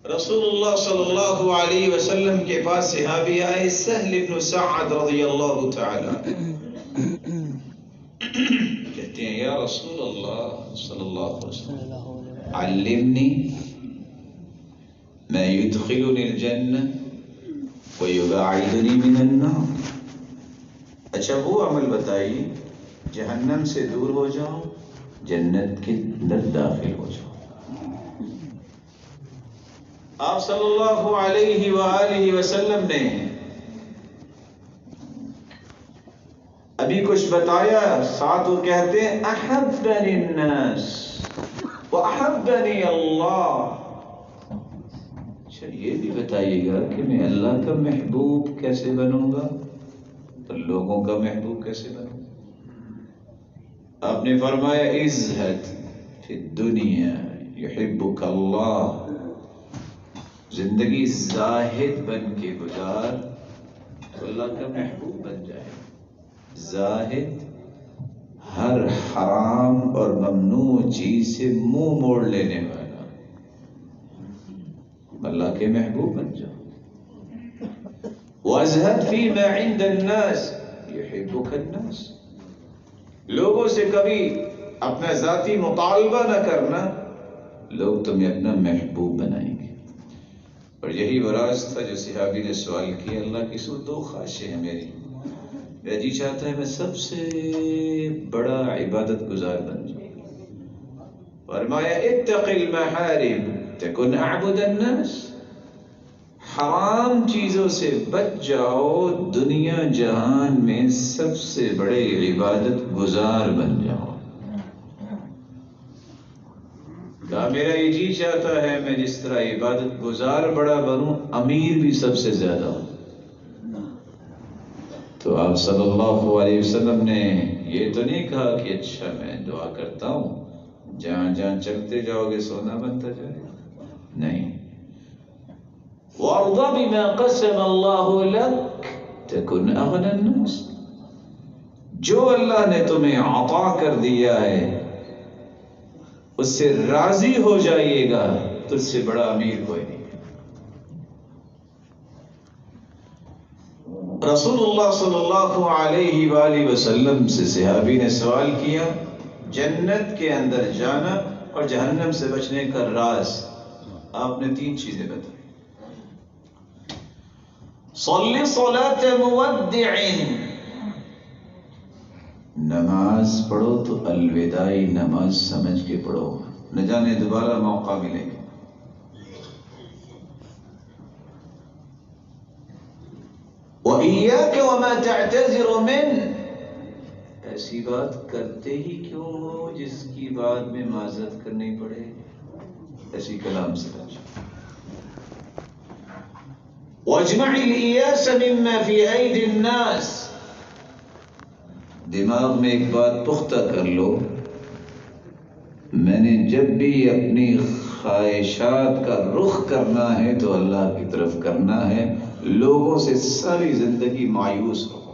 رسول اللہ صلی اللہ علیہ وسلم کے پاس صحابی آئے سہل بن سعد رضی اللہ تعالی کہتے ہیں یا رسول اللہ صلی اللہ علیہ وسلم علمنی ما يدخلني الجنة ويباعدني من النار. اچھا وہ عمل بتائیے جہنم سے دور ہو جاؤ جنت کے اندر داخل ہو جاؤ. آپ صلی اللہ علیہ وآلہ وسلم نے ابھی کچھ بتایا، ساتھ وہ کہتے ہیں احبنی الناس واحبنی اللہ. اچھا یہ بھی بتائیے گا کہ میں اللہ کا محبوب کیسے بنوں گا تو لوگوں کا محبوب کیسے بنوں گا؟ آپ نے فرمایا ازہد فی الدنیا یحبک اللہ، زندگی زاہد بن کے گزار تو اللہ کا محبوب بن جائے. زاہد ہر حرام اور ممنوع چیز سے منہ موڑ لینے والا، اللہ کے محبوب بن جاؤ. وَازْهَدْ فِي مَا عِنْدَ النَّاسِ يُحِبُّكَ النَّاسِ، لوگوں سے کبھی اپنا ذاتی مطالبہ نہ کرنا، لوگ تمہیں اپنا محبوب بنائیں گے. اور یہی وہ راز تھا جو صحابی نے سوال کیا اللہ کی سو دو خواہشیں ہیں میری، میرا جی چاہتا ہے میں سب سے بڑا عبادت گزار بن جاؤں. فرمایا اتق المحارم تکن اعبد الناس، حرام چیزوں سے بچ جاؤ دنیا جہان میں سب سے بڑے عبادت گزار بن جاؤ. کہا میرا یہ جی چاہتا ہے میں جس طرح عبادت گزار بڑا بنوں امیر بھی سب سے زیادہ ہوں. تو آپ صلی اللہ علیہ وسلم نے یہ تو نہیں کہا کہ اچھا میں دعا کرتا ہوں جہاں جہاں چلتے جاؤ گے سونا بنتا جائے گا، نہیں. وَارْضَ بِمَا قَسَمَ اللَّهُ لَكَ تَكُنْ أَغْنَى النَّاسِ، جو اللہ نے تمہیں عطا کر دیا ہے اس سے راضی ہو جائیے گا، تجھ سے بڑا امیر کوئی نہیں. رسول اللہ صلی اللہ علیہ وآلہ وسلم سے صحابی نے سوال کیا جنت کے اندر جانا اور جہنم سے بچنے کا راز. آپ نے تین چیزیں بتائی. صلی صلاۃ مودع، نماز پڑھو تو الوداعی نماز سمجھ کے پڑھو، نہ جانے دوبارہ موقع ملے گا. وَإِيَّاكَ وَمَا تَعْتَذِرُ مِنْ، ایسی بات کرتے ہی کیوں ہو جس کی بعد میں معذرت کرنی پڑے، ایسی کلام سے بچو. وَاجْمَعِ الْإِيَاسَ مِمَّا فِي أَيْدِ النَّاسِ، دماغ میں ایک بات پختہ کر لو، میں نے جب بھی اپنی خواہشات کا رخ کرنا ہے تو اللہ کی طرف کرنا ہے، لوگوں سے ساری زندگی مایوس ہو.